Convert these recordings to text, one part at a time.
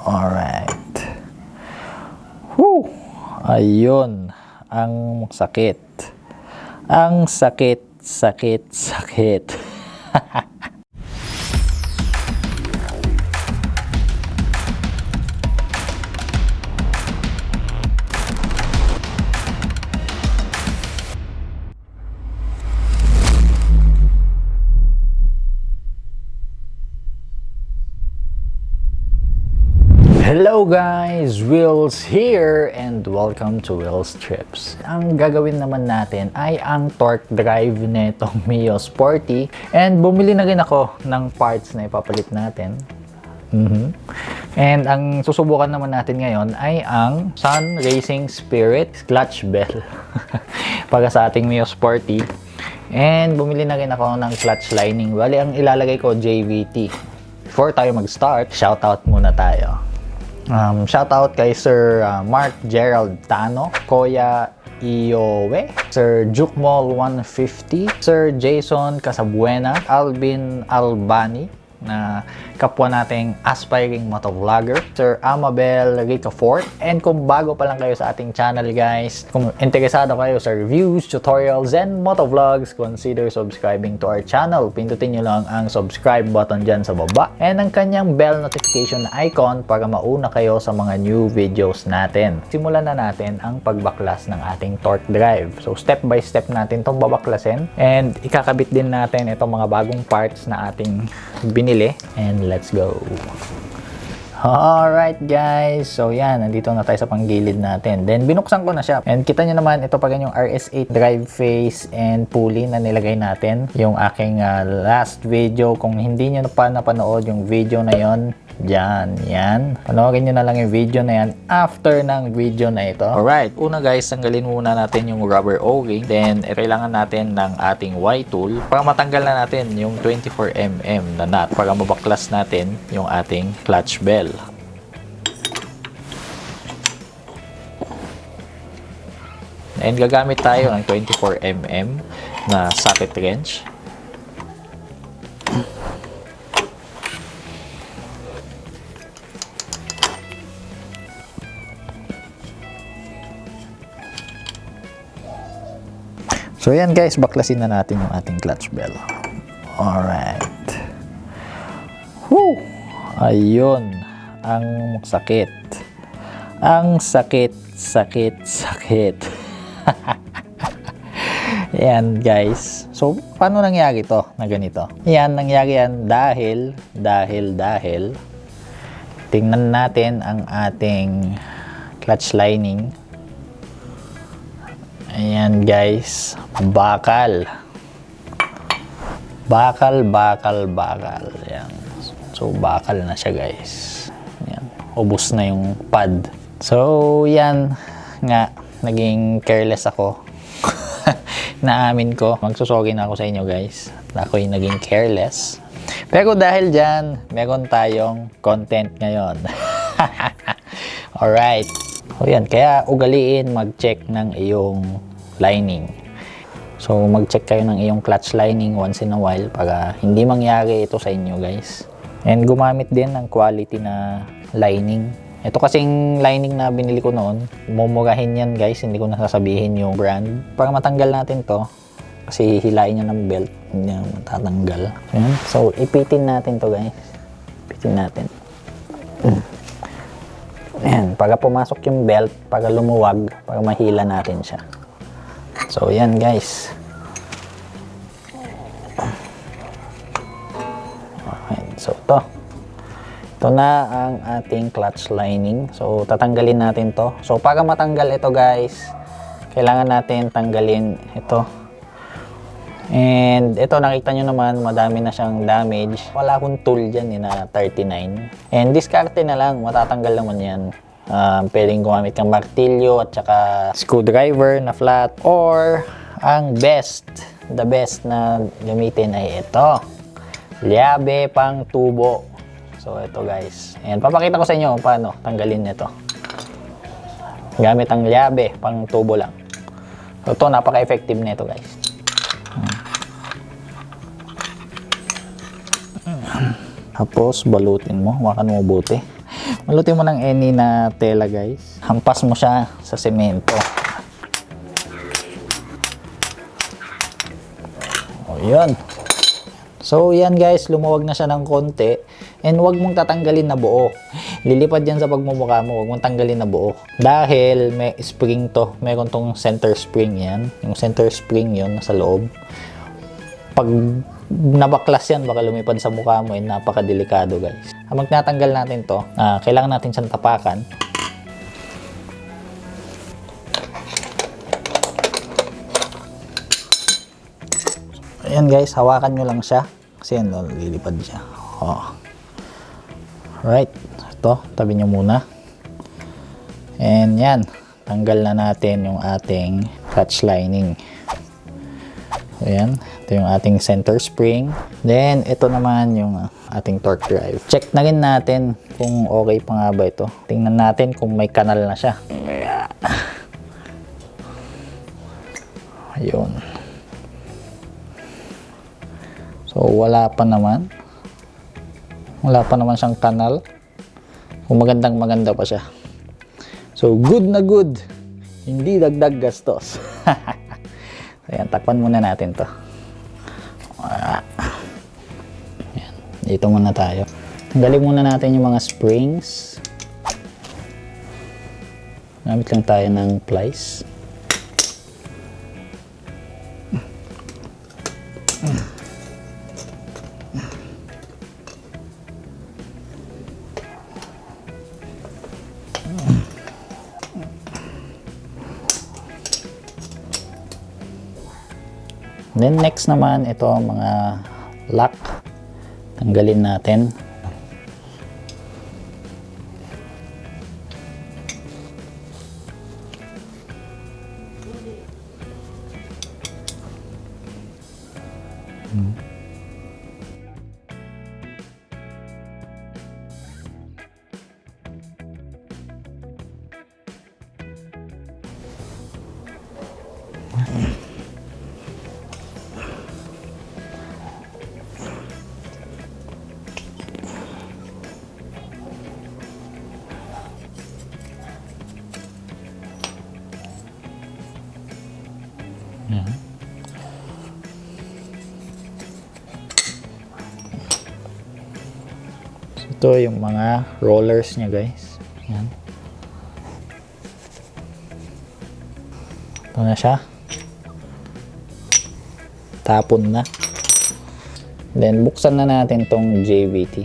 Alright. Whew! Ayun. Ang sakit. Ang sakit, sakit, sakit. Hello guys! Wheels here and welcome to Wheels Trips. Ang gagawin naman natin ay ang torque drive netong Mio Sporty and bumili na rin ako ng parts na ipapalit natin. And ang susubukan naman natin ngayon ay ang Sun Racing Spirit clutch bell para sa ating Mio Sporty. And bumili na rin ako ng clutch lining. Bali, ang ilalagay ko JVT. Before tayo mag-start, shoutout muna tayo. Shoutout kay Sir Mark Gerald Tano, Koya Iyowe, Sir Jukmol 150, Sir Jason Casabuena, Alvin Albani, na kapwa nating aspiring motovlogger, Sir Amabel Ricafort. And kung bago pa lang kayo sa ating channel guys, kung interesado kayo sa reviews, tutorials, and motovlogs, consider subscribing to our channel. Pindutin nyo lang ang subscribe button dyan sa baba and ang kanyang bell notification icon para mauna kayo sa mga new videos natin. Simulan na natin ang pagbaklas ng ating torque drive. So step by step natin itong babaklasin and ikakabit din natin itong mga bagong parts na ating binili. And let's go. Alright guys, so yan, nandito na tayo sa panggilid natin. Then binuksan ko na siya. And kita nyo naman, ito pa yung RS8 drive face and pulley na nilagay natin. Yung aking last video, kung hindi nyo pa napanood yung video na yon, dyan, yan. Panoorin nyo na lang yung video na yan after ng video na ito. Alright, una guys, tanggalin muna natin yung rubber O-ring. Then, kailangan natin ng ating Y-tool para matanggal na natin yung 24mm na nut para mabaklas natin yung ating clutch bell. And gagamit tayo ng 24mm na socket wrench. So yan guys, baklasin na natin yung ating clutch bell. Alright. Whew! Ayun. Ang sakit. Ang sakit, sakit, sakit. Yan guys. So, paano nangyari to na ganito? Yan, nangyari yan dahil tingnan natin ang ating clutch lining. Ayan guys, bakal. Bakal. Ayan. So bakal na siya guys. Ayan. Ubos na yung pad. So yan nga, naging careless ako. Naamin ko. Magsusorry na ako sa inyo guys. Ako'y naging careless. Pero dahil dyan, meron tayong content ngayon. Alright. O yan, kaya ugaliin mag-check ng iyong lining. So mag-check kayo ng iyong clutch lining once in a while para hindi mangyari ito sa inyo guys. And gumamit din ng quality na lining. Ito kasing lining na binili ko noon, mumurahin yan guys, hindi ko nasasabihin yung brand. Para matanggal natin to, kasi hihilain niya ng belt, hindi na matatanggal. Ayan. So ipitin natin to guys. Ipitin natin. Ayan, para pumasok yung belt, para lumuwag, para mahila natin siya. So, yan guys. Okay, so ito. Ito na ang ating clutch lining. So, tatanggalin natin to. So, para matanggal ito guys, kailangan natin tanggalin ito. And ito, nakita nyo naman, madami na siyang damage. Wala akong tool dyan na 39. And diskarte na lang, matatanggal naman yan. Pwedeng gumamit ng martilyo at saka screwdriver na flat. Or, ang the best na gamitin ay ito. Llave pang tubo. So, ito guys. And papakita ko sa inyo kung paano tanggalin ito. Gamit ang llave pang tubo lang. So, ito, napaka-effective na ito guys. Tapos balutin mo, hawakan mo mabuti Malutin mo ng any na tela guys. Hampas mo siya sa semento. O yun. So yan guys, lumuwag na siya ng konti. And huwag mong tatanggalin na buo. Lilipad yan sa pagmumukha mo, huwag mong tanggalin na buo. Dahil may spring to. Meron tong center spring yan. Yung center spring yun nasa loob. Pag nabaklas yan, baka lumipad sa mukha mo, napakadelikado guys. Habang natanggal natin to, kailangan natin siyang tapakan. Ayan guys, hawakan nyo lang siya. Kasi yan, lilipad siya. Right, ito, tabi nyo muna. And yan, tanggal na natin yung ating clutch lining. Ayan, ito yung ating center spring. Then, ito naman yung ating torque drive. Check na rin natin kung okay pa nga ba ito. Tingnan natin kung may kanal na siya. Ayun. So, wala pa naman. Wala pa naman siyang kanal. Kung maganda pa siya. So, good na good. Hindi dagdag gastos. Ayan, takpan muna natin to. Ayan, dito muna tayo. Tanggalin muna natin yung mga springs. Gamit lang tayo ng pliers. Then next naman, ito mga lock. Tanggalin natin. Ito yung mga rollers niya guys. Yan. Ito na siya. Tapon na. Then buksan na natin tong JBT.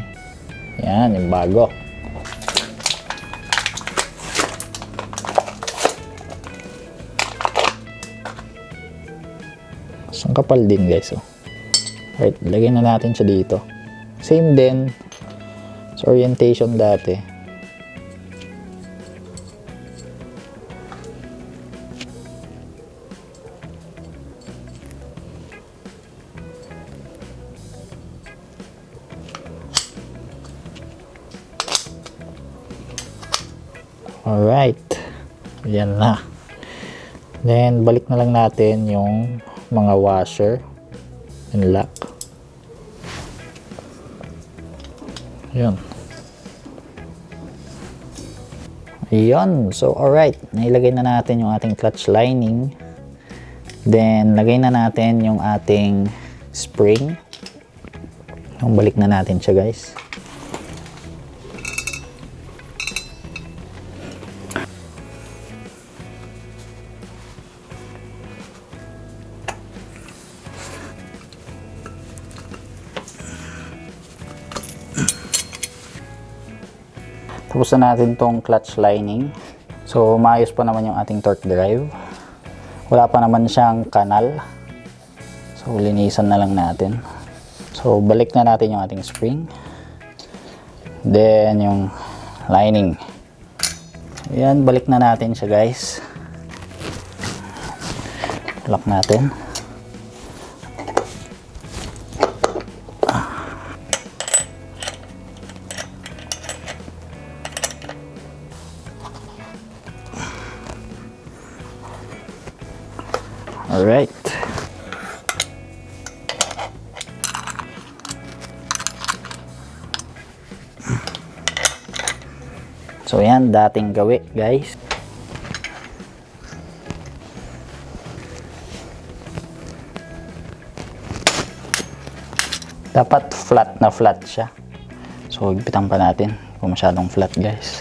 Yan, yung bago. Ang kapal din guys. Oh. Right, lagay na natin siya dito. Same din sa orientation dati. Alright. Yan na. Then, balik na lang natin yung mga washer and lock. Yun. Yun. So, alright. Nailagay na natin yung ating clutch lining. Then, lagay na natin yung ating spring. Yung balik na natin siya, guys. Tapos na natin tong clutch lining. So, maayos pa naman yung ating torque drive. Wala pa naman siyang kanal. So, linisan na lang natin. So, balik na natin yung ating spring. Then, yung lining. Ayan, balik na natin siya guys. Lock natin. Alright. So yan, dating gawi guys. Dapat flat na flat siya. So higpitan pa natin kung masyadong flat guys.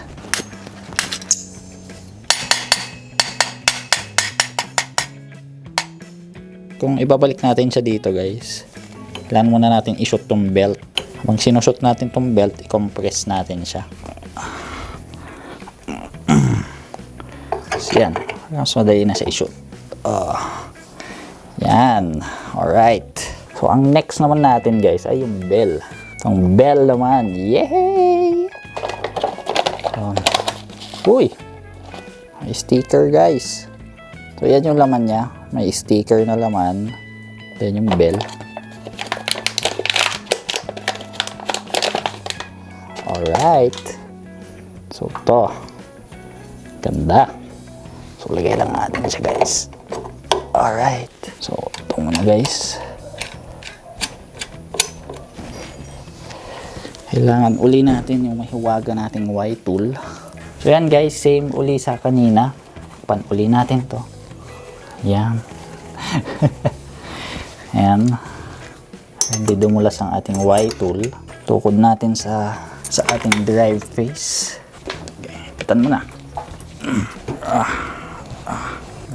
Kung ibabalik natin siya dito guys, kailangan muna natin i-shoot tong belt. Habang sinushoot natin tong belt, i-compress natin siya. So yan, mas madali na siya i-shoot. Yan, alright. So ang next naman natin guys ay yung bell. Itong bell naman, yay! Uy, may sticker guys. So yan yung laman niya, may sticker na laman. Yan yung bell. Alright. So to, ganda. So lagay lang natin siya guys. Alright. So ito muna guys. Kailangan uli natin yung mahiwaga nating Y tool. So yan guys, same uli sa kanina. Pan uli natin to. Yan. Yan. Hindi dumulas ang ating Y tool. Tukod natin sa ating drive face. Okay, pitan mo na.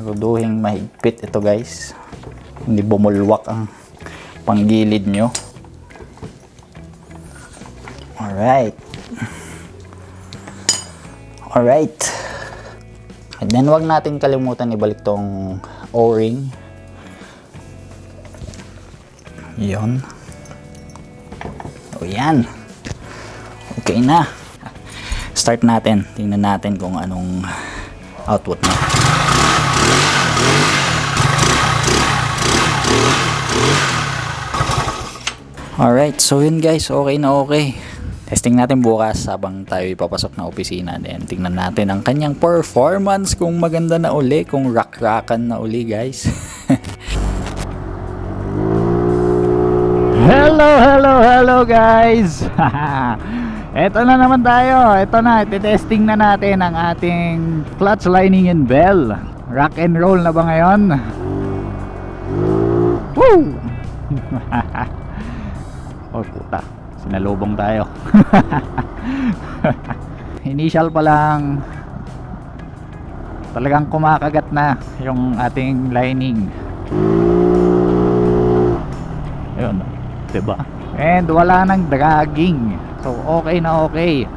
Ruduhing mahigpit ito guys. Hindi bumulwak ang panggilid nyo. Alright. Alright. And then wag natin kalimutan ibalik tong O-ring. Yun. O yan. Okay na. Start natin. Tingnan natin kung anong output na. Alright. So yun guys. Okay na okay. Testing natin bukas habang tayo ipapasok na opisina. Then tingnan natin ang kanyang performance kung maganda na uli, kung rock-rockan na uli guys. Hello guys. Eto na naman tayo. Eto na, testing na natin ang ating clutch lining and bell. Rock and roll na ba ngayon? Woo! Oh puta, sinalubong tayo. Initial pa lang, talagang kumakagat na yung ating lining. Ayun, diba? And wala nang dragging. So okay na okay.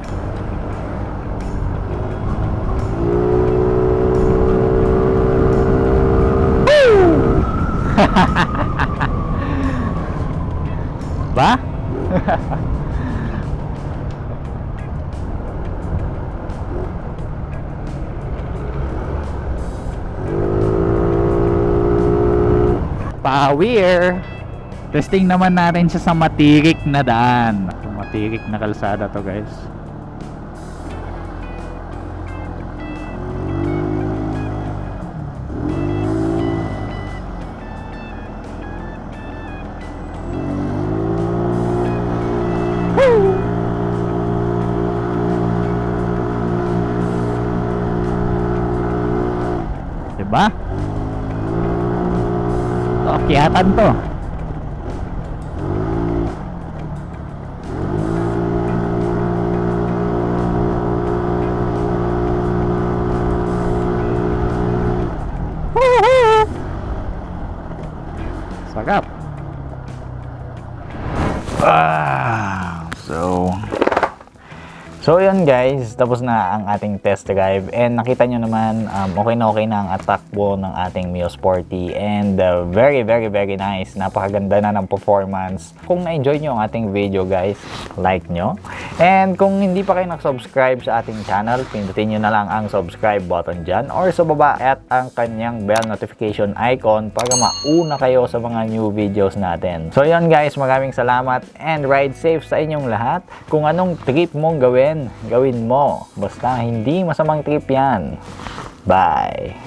Ba? Power. Testing naman natin siya sa matirik na daan. Matirik na kalsada to guys. Diba? Ito, akyatan to. Sarap. So yun guys, tapos na ang ating test drive and nakita nyo naman okay na ang takbo ng ating Mio Sporty and very nice. Napakaganda na ng performance. Kung na-enjoy nyo ang ating video guys, like nyo. And kung hindi pa kayo nag-subscribe sa ating channel, pindutin nyo na lang ang subscribe button dyan or sa baba at ang kanyang bell notification icon para mauna kayo sa mga new videos natin. So yun guys, maraming salamat and ride safe sa inyong lahat. Kung anong trip mong gawin mo. Basta hindi masamang trip yan. Bye!